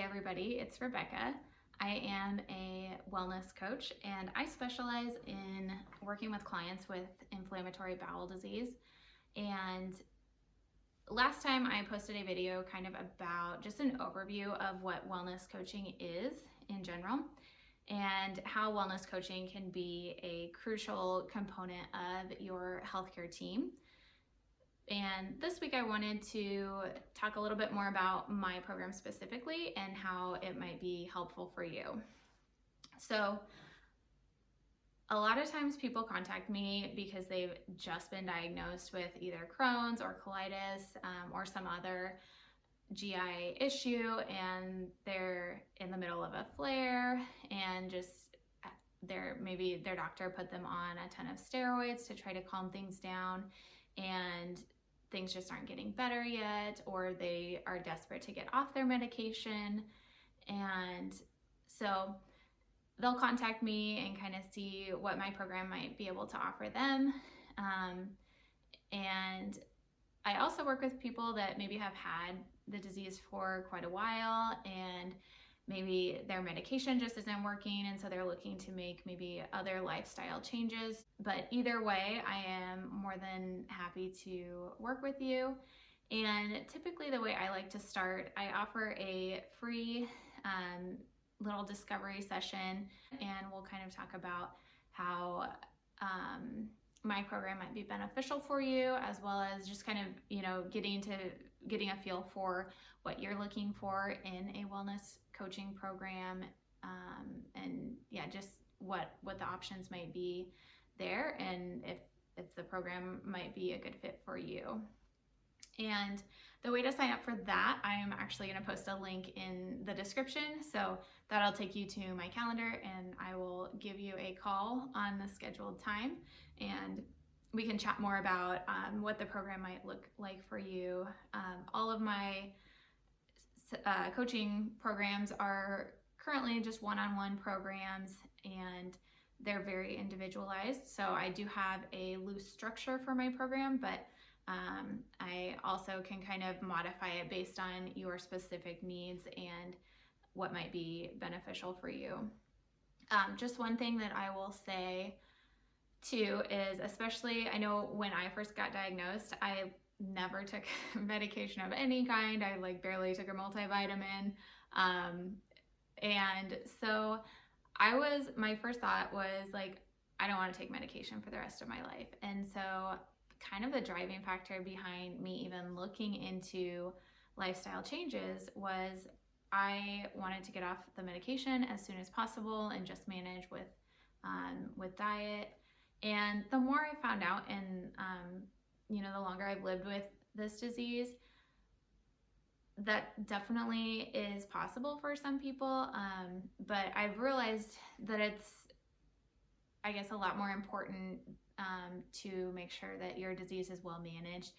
everybody, it's Rebecca. I am a wellness coach and I specialize in working with clients with inflammatory bowel disease. And last time I posted a video kind of about just an overview of what wellness coaching is in general and how wellness coaching can be a crucial component of your healthcare team. And this week I wanted to talk a little bit more about my program specifically and how it might be helpful for you. So a lot of times people contact me because they've just been diagnosed with either Crohn's or colitis or some other GI issue, and they're in the middle of a flare and just maybe their doctor put them on a ton of steroids to try to calm things down, and things just aren't getting better yet, or they are desperate to get off their medication. And so they'll contact me and kind of see what my program might be able to offer them. And I also work with people that maybe have had the disease for quite a while and maybe their medication just isn't working, and so they're looking to make maybe other lifestyle changes. But either way, I am more than happy to work with you. And typically the way I like to start, I offer a free little discovery session, and we'll kind of talk about how my program might be beneficial for you, as well as just kind of, getting a feel for what you're looking for in a wellness coaching program, and just what the options might be there, and if the program might be a good fit for you. And the way to sign up for that, I'm actually going to post a link in the description, so that'll take you to my calendar, and I will give you a call on the scheduled time, and we can chat more about what the program might look like for you. All of my coaching programs are currently just one-on-one programs, and they're very individualized. So I do have a loose structure for my program, but I also can kind of modify it based on your specific needs and what might be beneficial for you. Just one thing that I will say too is, especially, I know when I first got diagnosed, I never took medication of any kind. I barely took a multivitamin. And so my first thought was I don't want to take medication for the rest of my life. And so kind of the driving factor behind me even looking into lifestyle changes was I wanted to get off the medication as soon as possible and just manage with diet. And the more I found out, and the longer I've lived with this disease, that definitely is possible for some people. But I've realized that it's, I guess, a lot more important to make sure that your disease is well managed,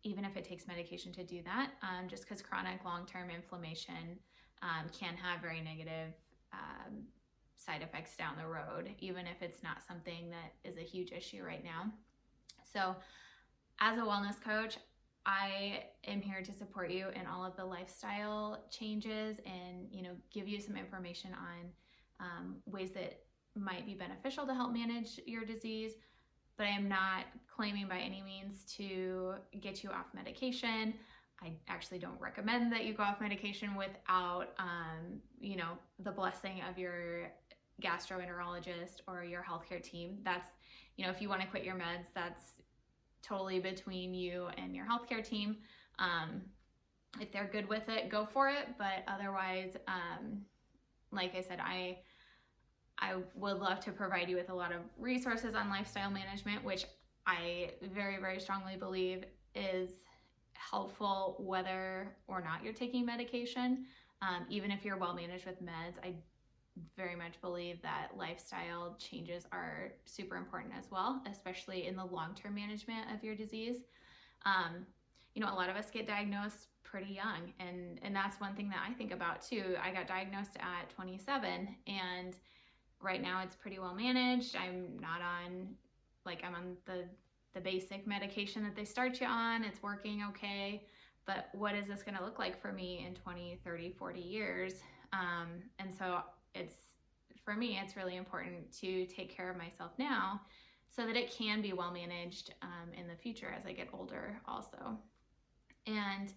even if it takes medication to do that, just because chronic long-term inflammation can have very negative side effects down the road, even if it's not something that is a huge issue right now. So as a wellness coach, I am here to support you in all of the lifestyle changes and, give you some information on ways that might be beneficial to help manage your disease. But I am not claiming by any means to get you off medication. I actually don't recommend that you go off medication without, the blessing of your gastroenterologist or your healthcare team. That's, if you want to quit your meds, that's totally between you and your healthcare team. If they're good with it, go for it. But otherwise, like I said, I would love to provide you with a lot of resources on lifestyle management, which I very, very strongly believe is helpful whether or not you're taking medication. Even if you're well managed with meds, I very much believe that lifestyle changes are super important as well, especially in the long-term management of your disease. A lot of us get diagnosed pretty young, and that's one thing that I think about too. I got diagnosed at 27, and right now it's pretty well managed. I'm not on, I'm on the basic medication that they start you on. It's working okay, but what is this going to look like for me in 20, 30, 40 years? And so for me, it's really important to take care of myself now so that it can be well managed in the future as I get older also. And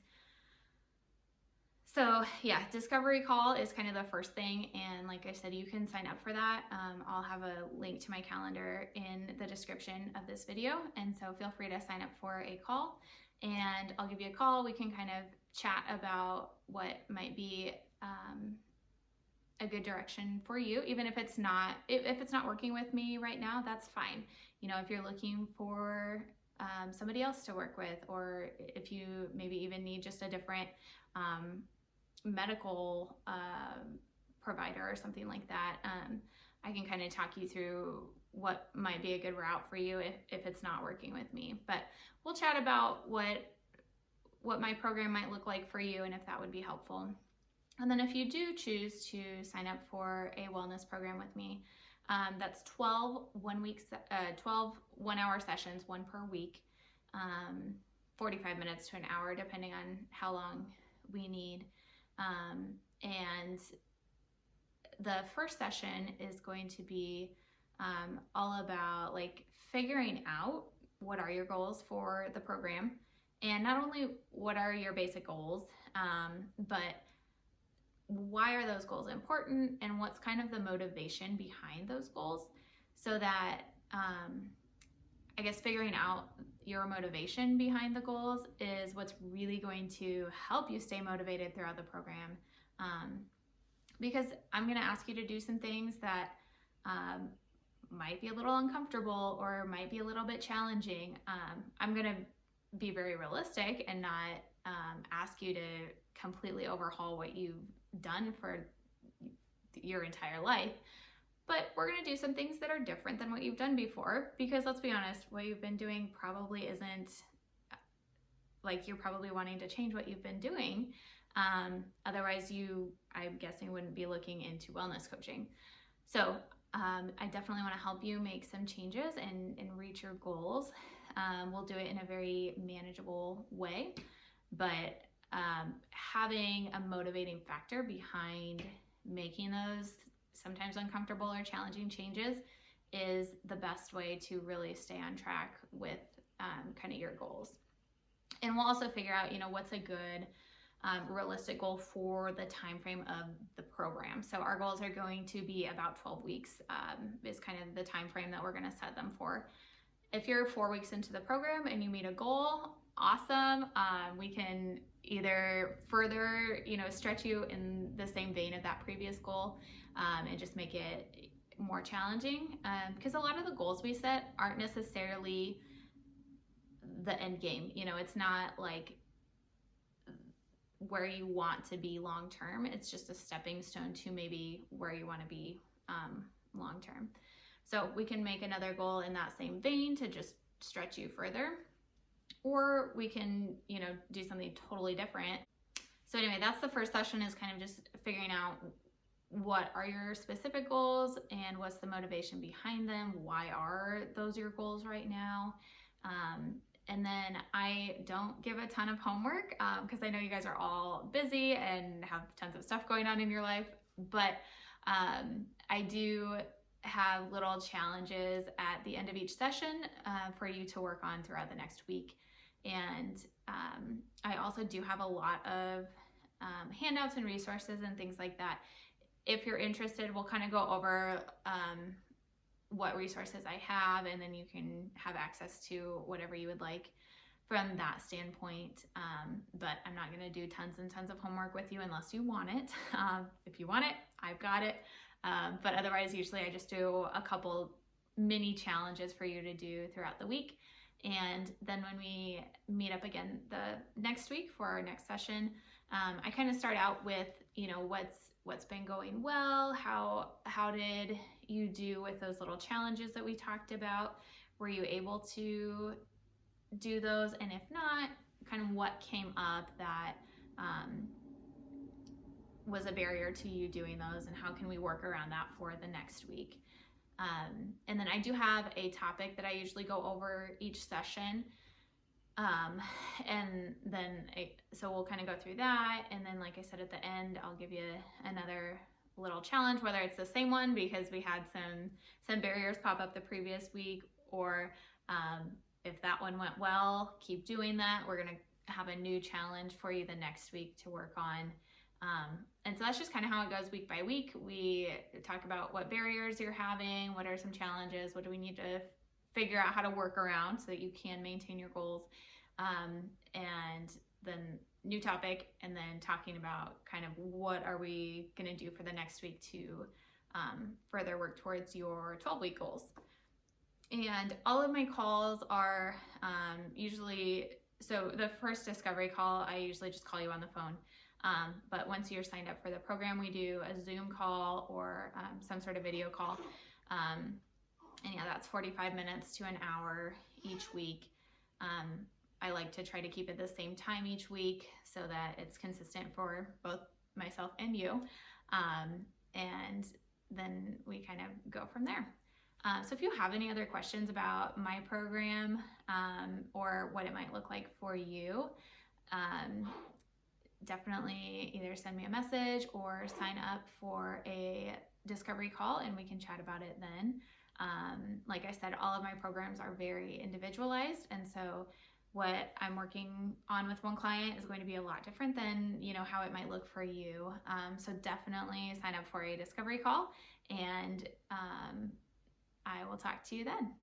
so yeah, discovery call is kind of the first thing. And like I said, you can sign up for that. I'll have a link to my calendar in the description of this video. And so feel free to sign up for a call, and I'll give you a call. We can kind of chat about what might be a good direction for you. Even if it's not working with me right now, that's fine. If you're looking for somebody else to work with, or if you maybe even need just a different medical provider or something like that, I can kind of talk you through what might be a good route for you if it's not working with me. But we'll chat about what my program might look like for you and if that would be helpful. And then if you do choose to sign up for a wellness program with me, that's 12 one-hour sessions, one per week, 45 minutes to an hour, depending on how long we need. And the first session is going to be all about like figuring out what are your goals for the program, and not only what are your basic goals, but why are those goals important and what's kind of the motivation behind those goals, so that I guess figuring out your motivation behind the goals is what's really going to help you stay motivated throughout the program. Because I'm going to ask you to do some things that might be a little uncomfortable or might be a little bit challenging. I'm going to be very realistic and not ask you to completely overhaul what you've done for your entire life. But we're going to do some things that are different than what you've done before, because let's be honest, what you've been doing probably isn't, like, you're probably wanting to change what you've been doing. Otherwise I'm guessing, wouldn't be looking into wellness coaching. So I definitely want to help you make some changes and reach your goals. We'll do it in a very manageable way, but having a motivating factor behind making those sometimes uncomfortable or challenging changes is the best way to really stay on track with kind of your goals. And we'll also figure out, what's a good realistic goal for the time frame of the program. So our goals are going to be about 12 weeks is kind of the time frame that we're going to set them for. If you're 4 weeks into the program and you meet a goal, awesome. We can either further, stretch you in the same vein of that previous goal and just make it more challenging. Because a lot of the goals we set aren't necessarily the end game. It's not like where you want to be long term. It's just a stepping stone to maybe where you want to be long term. So we can make another goal in that same vein to just stretch you further, or we can, do something totally different. So anyway, that's the first session, is kind of just figuring out what are your specific goals and what's the motivation behind them. Why are those your goals right now? And then I don't give a ton of homework because I know you guys are all busy and have tons of stuff going on in your life, but I do have little challenges at the end of each session for you to work on throughout the next week. And I also do have a lot of handouts and resources and things like that. If you're interested, we'll kind of go over what resources I have, and then you can have access to whatever you would like from that standpoint. But I'm not going to do tons and tons of homework with you unless you want it. If you want it, I've got it. But otherwise, usually I just do a couple mini challenges for you to do throughout the week. And then when we meet up again the next week for our next session, I kind of start out with, what's been going well, how did you do with those little challenges that we talked about? Were you able to do those? And if not, kind of what came up that was a barrier to you doing those, and how can we work around that for the next week? And then I do have a topic that I usually go over each session. And then, so we'll kind of go through that. And then, like I said, at the end, I'll give you another little challenge, whether it's the same one because we had some barriers pop up the previous week, or if that one went well, keep doing that. We're going to have a new challenge for you the next week to work on. And so that's just kind of how it goes week by week. We talk about what barriers you're having, what are some challenges, what do we need to figure out how to work around so that you can maintain your goals. And then new topic, and then talking about kind of what are we going to do for the next week to further work towards your 12-week goals. And all of my calls are usually, so the first discovery call, I usually just call you on the phone. But once you're signed up for the program, we do a Zoom call or some sort of video call. And yeah, that's 45 minutes to an hour each week. I like to try to keep it the same time each week so that it's consistent for both myself and you. And then we kind of go from there. So if you have any other questions about my program or what it might look like for you, definitely either send me a message or sign up for a discovery call and we can chat about it then. Like I said, all of my programs are very individualized, and so what I'm working on with one client is going to be a lot different than, how it might look for you. So definitely sign up for a discovery call, and I will talk to you then.